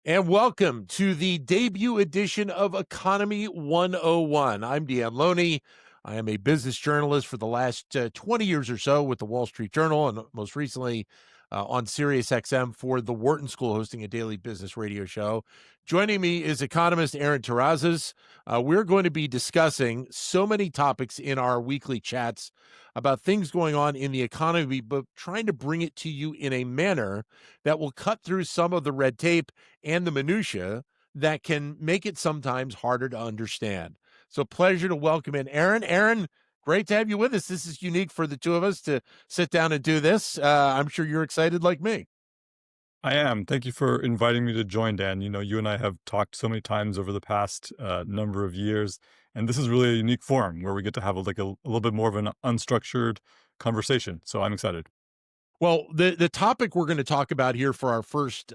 And welcome to the debut edition of Economy 101. I'm Deanne Loney. I am a business journalist for the last 20 years or so with the Wall Street Journal, and most recently on SiriusXM for the Wharton School, hosting a daily business radio show. Joining me is economist Aaron Terrazas. We're going to be discussing so many topics in our weekly chats about things going on in the economy, but trying to bring it to you in a manner that will cut through some of the red tape and the minutia that can make it sometimes harder to understand. So pleasure to welcome in Aaron. Aaron, great to have you with us. This is unique for the two of us to sit down and do this. I'm sure you're excited like me. I am. Thank you for inviting me to join, Dan. You know, you and I have talked so many times over the past number of years, and this is really a unique forum where we get to have a little bit more of an unstructured conversation. So I'm excited. Well, the topic we're going to talk about here for our first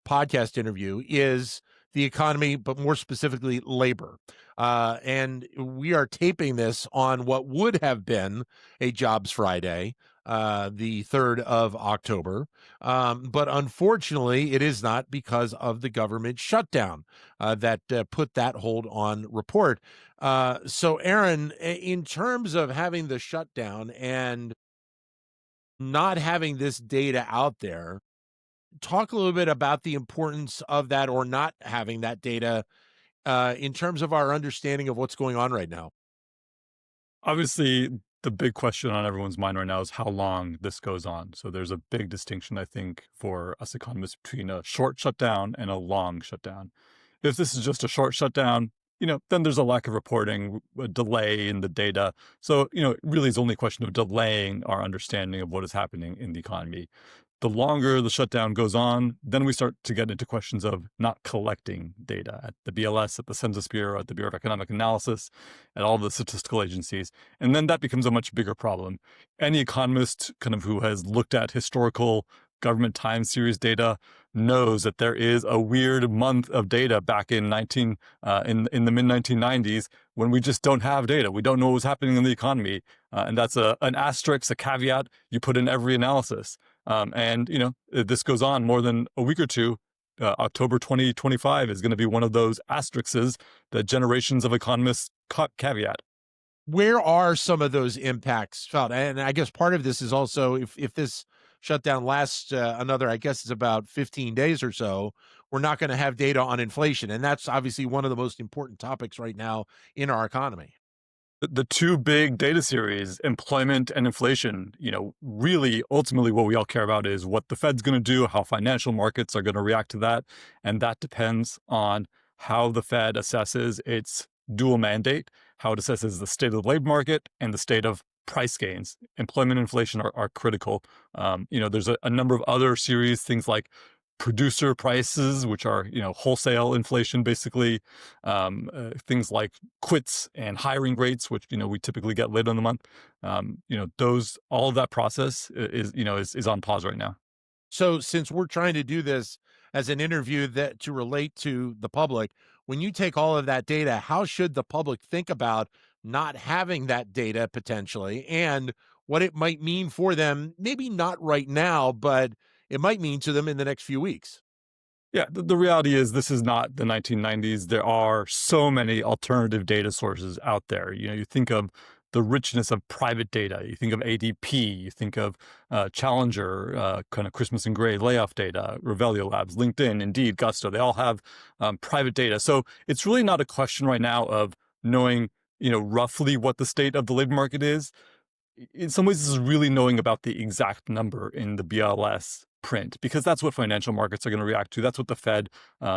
podcast interview is the economy, but more specifically, labor. And we are taping this on what would have been a Jobs Friday, the 3rd of October. But unfortunately, it is not because of the government shutdown that put that hold on report. So, Aaron, in terms of having the shutdown and not having this data out there, talk a little bit about the importance of that or not having that data in terms of our understanding of what's going on right now. Obviously, the big question on everyone's mind right now is how long this goes on. So there's a big distinction, I think, for us economists between a short shutdown and a long shutdown. If this is just a short shutdown, then there's a lack of reporting, a delay in the data. So, it really is only a question of delaying our understanding of what is happening in the economy. The longer the shutdown goes on, then we start to get into questions of not collecting data at the BLS, at the Census Bureau, at the Bureau of Economic Analysis, at all the statistical agencies. And then that becomes a much bigger problem. Any economist who has looked at historical government time series data knows that there is a weird month of data back in in the mid 1990s when we just don't have data. We don't know what was happening in the economy, and that's an asterisk, a caveat you put in every analysis. If this goes on more than a week or two, October 2025 is going to be one of those asterisks that generations of economists caveat. Where are some of those impacts felt? And I guess part of this is also if this shutdown lasts another, I guess it's about 15 days or so, we're not going to have data on inflation. And that's obviously one of the most important topics right now in our economy. The two big data series, employment and inflation, really ultimately what we all care about is what the Fed's going to do, how financial markets are going to react to that. And that depends on how the Fed assesses its dual mandate, how it assesses the state of the labor market and the state of price gains. Employment and inflation are critical. There's a number of other series, things like producer prices, which are, wholesale inflation, basically, things like quits and hiring rates, which, we typically get later in the month. All of that process is on pause right now. So since we're trying to do this as an interview that to relate to the public, when you take all of that data, how should the public think about not having that data potentially and what it might mean for them? Maybe not right now, but it might mean to them in the next few weeks. Yeah, the reality is this is not the 1990s. There are so many alternative data sources out there. You think of the richness of private data. You think of ADP. You think of Challenger, kind of Christmas and Gray layoff data, Revelio Labs, LinkedIn, Indeed, Gusto. They all have private data. So it's really not a question right now of knowing, roughly what the state of the labor market is. In some ways, this is really knowing about the exact number in the BLS print, because that's what financial markets are going to react to. That's what the Fed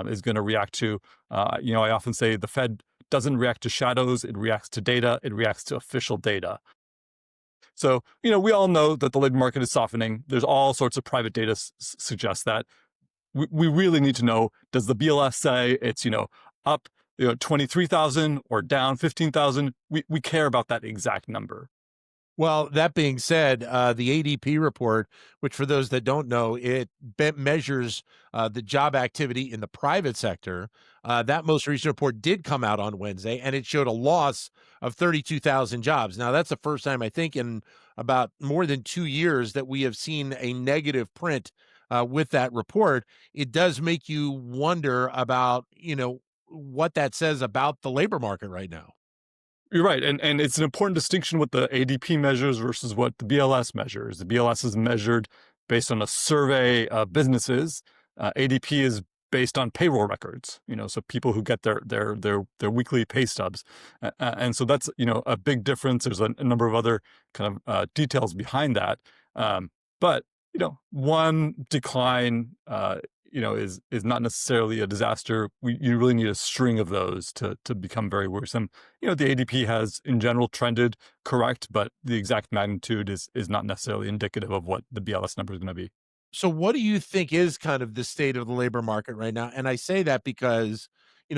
is going to react to. I often say the Fed doesn't react to shadows. It reacts to data. It reacts to official data. So, we all know that the labor market is softening. There's all sorts of private data suggest that. We really need to know, does the BLS say it's, up 23,000 or down 15,000? We care about that exact number. Well, that being said, the ADP report, which for those that don't know, it measures the job activity in the private sector. That most recent report did come out on Wednesday, and it showed a loss of 32,000 jobs. Now, that's the first time, I think, in about more than 2 years that we have seen a negative print with that report, it does make you wonder about, what that says about the labor market right now. You're right, and it's an important distinction what the ADP measures versus what the BLS measures. The BLS is measured based on a survey of businesses. ADP is based on payroll records. So people who get their weekly pay stubs, and so that's a big difference. There's a number of other kind of details behind that, but one decline is not necessarily a disaster. You really need a string of those to become very worrisome. The ADP has in general trended correct, but the exact magnitude is not necessarily indicative of what the BLS number is going to be. So what do you think is kind of the state of the labor market right now? And I say that because,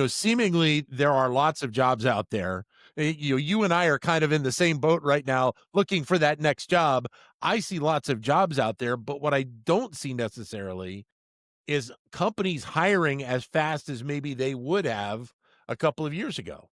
seemingly there are lots of jobs out there. You and I are kind of in the same boat right now looking for that next job. I see lots of jobs out there, but what I don't see necessarily is companies hiring as fast as maybe they would have a couple of years ago.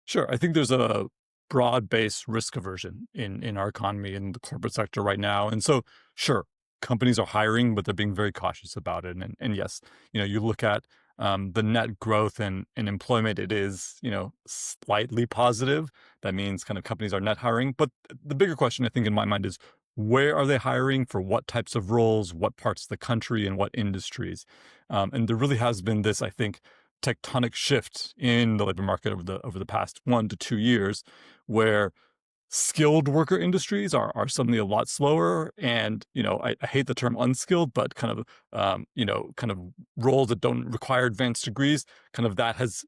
Sure. I think there's a broad-based risk aversion in our economy in the corporate sector right now. And so, sure, companies are hiring, but they're being very cautious about it. And yes, you look at the net growth in employment, it is, slightly positive. That means kind of companies are net hiring. But the bigger question, I think, in my mind is where are they hiring for what types of roles, what parts of the country, and what industries? And there really has been this, I think, tectonic shift in the labor market over the past 1 to 2 years, where skilled worker industries are suddenly a lot slower, and I hate the term unskilled, but kind of roles that don't require advanced degrees, kind of that has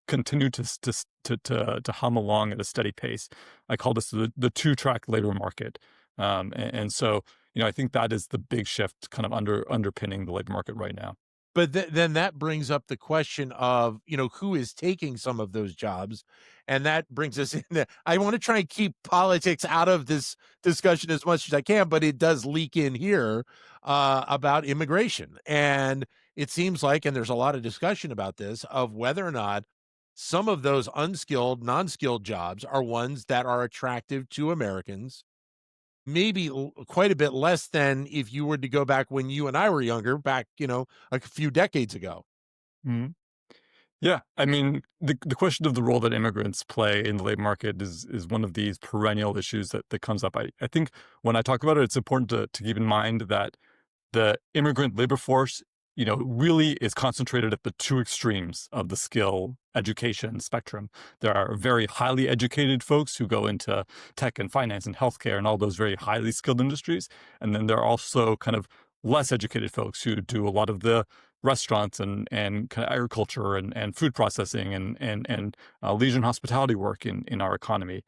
continued to hum along at a steady pace. I call this the two-track labor market, and so I think that is the big shift kind of underpinning the labor market right now. But then that brings up the question of, who is taking some of those jobs, and that brings us in. I wanna try and keep politics out of this discussion as much as I can, but it does leak in here, about immigration, and it seems like, and there's a lot of discussion about this, of whether or not some of those unskilled, non-skilled jobs are ones that are attractive to Americans, maybe quite a bit less than if you were to go back when you and I were younger, back, a few decades ago. Mhm. Yeah, I mean, the question of the role that immigrants play in the labor market is one of these perennial issues that comes up. I think when I talk about it, it's important to keep in mind that the immigrant labor force, really is concentrated at the two extremes of the skill education spectrum. There are very highly educated folks who go into tech and finance and healthcare and all those very highly skilled industries. And then there are also kind of less educated folks who do a lot of the restaurants and kind of agriculture and food processing and leisure and hospitality work in our economy.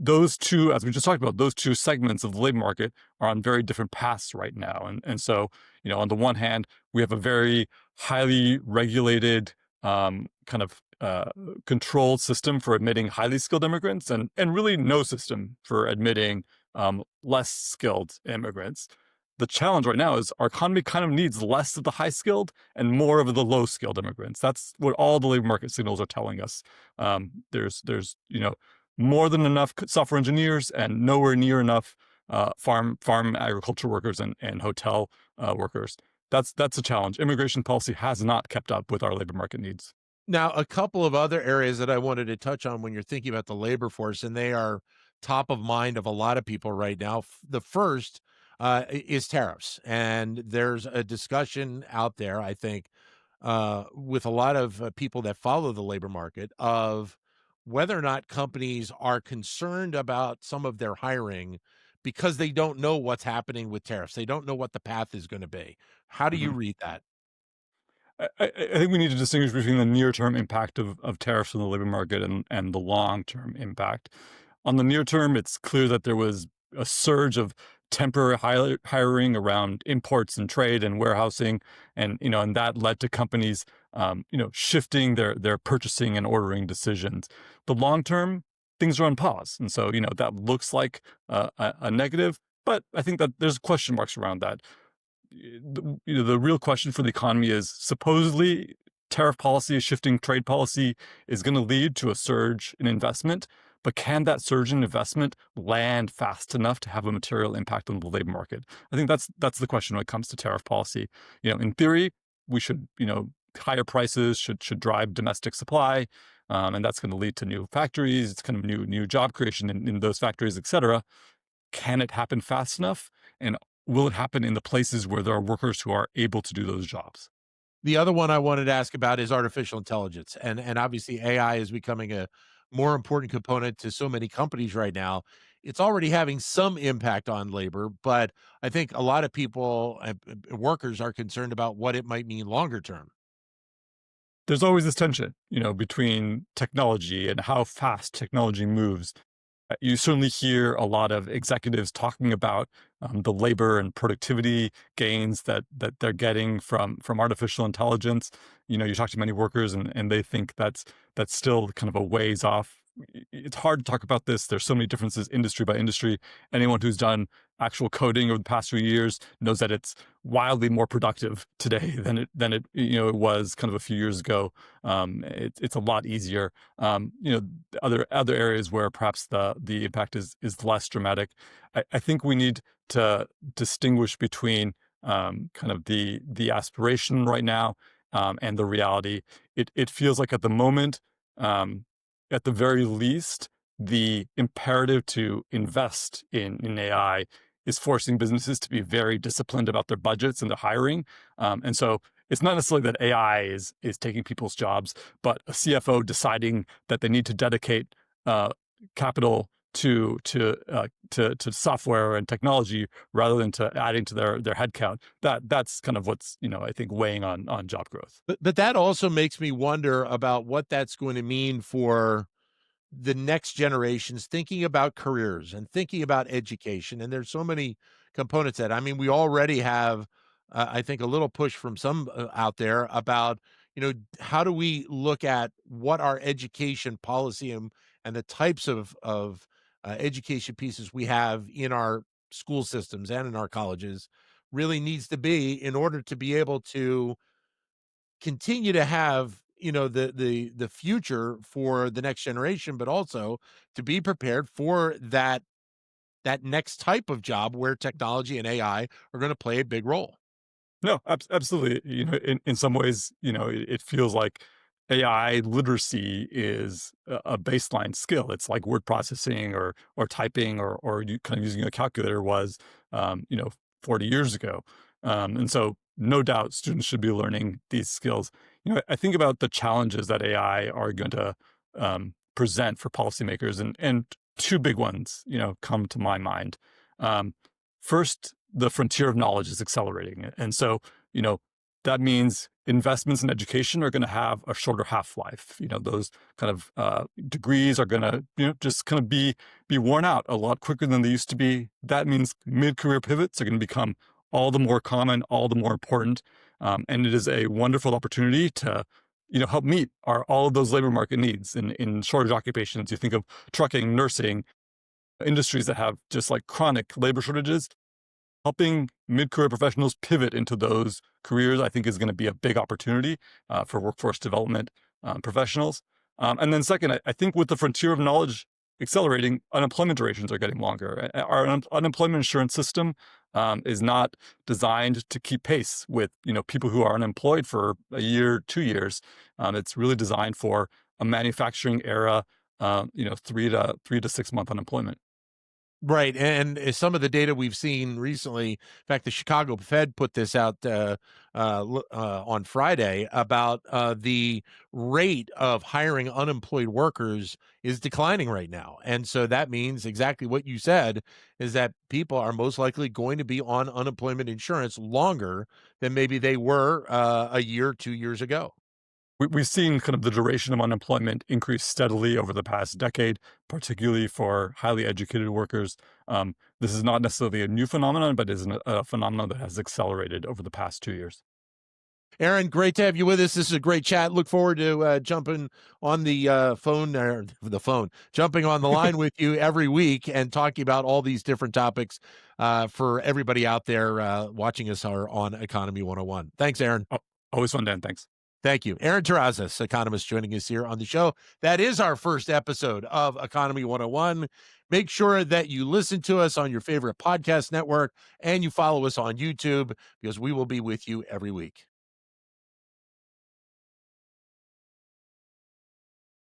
Those two, as we just talked about, those two segments of the labor market are on very different paths right now. And so, on the one hand, we have a very highly regulated, kind of controlled system for admitting highly skilled immigrants, and really no system for admitting less skilled immigrants. The challenge right now is our economy kind of needs less of the high skilled and more of the low skilled immigrants. That's what all the labor market signals are telling us. There's more than enough software engineers and nowhere near enough farm agriculture workers and hotel workers. That's a challenge. Immigration policy has not kept up with our labor market needs. Now, a couple of other areas that I wanted to touch on when you're thinking about the labor force, and they are top of mind of a lot of people right now. The first is tariffs, and there's a discussion out there, I think, with a lot of people that follow the labor market of whether or not companies are concerned about some of their hiring because they don't know what's happening with tariffs. They don't know what the path is going to be. How do you Mhm. read that? I think we need to distinguish between the near-term impact of tariffs on the labor market and the long-term impact. On the near term, it's clear that there was a surge of temporary hiring around imports and trade and warehousing, and that led to companies, shifting their purchasing and ordering decisions. The long term, things are on pause, and so that looks like a negative, but I think that there's question marks around that. The real question for the economy is supposedly tariff policy, shifting trade policy is going to lead to a surge in investment. but can that surge in investment land fast enough to have a material impact on the labor market? I think that's the question when it comes to tariff policy. In theory, we should, higher prices should drive domestic supply, and that's going to lead to new factories. It's kind of new job creation in those factories, et cetera. Can it happen fast enough? And will it happen in the places where there are workers who are able to do those jobs? The other one I wanted to ask about is artificial intelligence, and obviously AI is becoming a more important component to so many companies right now. It's already having some impact on labor, but I think a lot of people, workers, are concerned about what it might mean longer term. There's always this tension, between technology and how fast technology moves. You certainly hear a lot of executives talking about the labor and productivity gains that they're getting from artificial intelligence. You talk to many workers, and they think that's still kind of a ways off. It's hard to talk about this. There's so many differences industry by industry. Anyone who's done actual coding over the past few years knows that it's wildly more productive today than it was kind of a few years ago. It's a lot easier. Other areas where perhaps the impact is less dramatic. I think we need to distinguish between kind of the aspiration right now, and the reality. It feels like at the moment, um, at the very least, the imperative to invest in AI is forcing businesses to be very disciplined about their budgets and their hiring. And so it's not necessarily that AI is taking people's jobs, but a CFO deciding that they need to dedicate uh, capital to software and technology rather than to adding to their headcount. That's kind of what's I think weighing on job growth. But that also makes me wonder about what that's going to mean for the next generations thinking about careers and thinking about education. And there's so many components that, I mean, we already have, I think, a little push from some out there about, how do we look at what our education policy and the types of education pieces we have in our school systems and in our colleges really needs to be in order to be able to continue to have, the future for the next generation, but also to be prepared for that next type of job where technology and AI are gonna play a big role. No, absolutely. In some ways, it feels like AI literacy is a baseline skill. It's like word processing or typing or you kind of using a calculator was, um, you know, 40 years ago. And so, no doubt, students should be learning these skills. I think about the challenges that AI are going to present for policymakers, and two big ones, come to my mind. Um, First, the frontier of knowledge is accelerating. And so, you know, that means investments in education are going to have a shorter half life. Those kind of degrees are going to, just kind of be worn out a lot quicker than they used to be. That means mid career pivots are going to become all the more common, all the more important. And it is a wonderful opportunity to, help meet all of those labor market needs in shortage occupations. You think of trucking, nursing, industries that have just like chronic labor shortages. Helping mid-career professionals pivot into those careers, I think, is going to be a big opportunity for workforce development professionals. And then second, I think with the frontier of knowledge accelerating, unemployment durations are getting longer. Our unemployment insurance system is not designed to keep pace with people who are unemployed for a year, 2 years. It's really designed for a manufacturing era, 3 to 6 month unemployment. Right, and some of the data we've seen recently, in fact, the Chicago Fed put this out on Friday about the rate of hiring unemployed workers is declining right now, and so that means exactly what you said is that people are most likely going to be on unemployment insurance longer than maybe they were a year, 2 years ago. We've seen kind of the duration of unemployment increase steadily over the past decade, particularly for highly educated workers. This is not necessarily a new phenomenon, but is a phenomenon that has accelerated over the past 2 years. Aaron, great to have you with us. This is a great chat. Look forward to jumping on the phone or jumping on the line with you every week and talking about all these different topics for everybody out there watching us on Economy 101. Thanks, Aaron. Oh, always fun, Dan. Thanks. Thank you. Aaron Terrazas, economist, joining us here on the show. That is our first episode of Economy 101. Make sure that you listen to us on your favorite podcast network and you follow us on YouTube because we will be with you every week.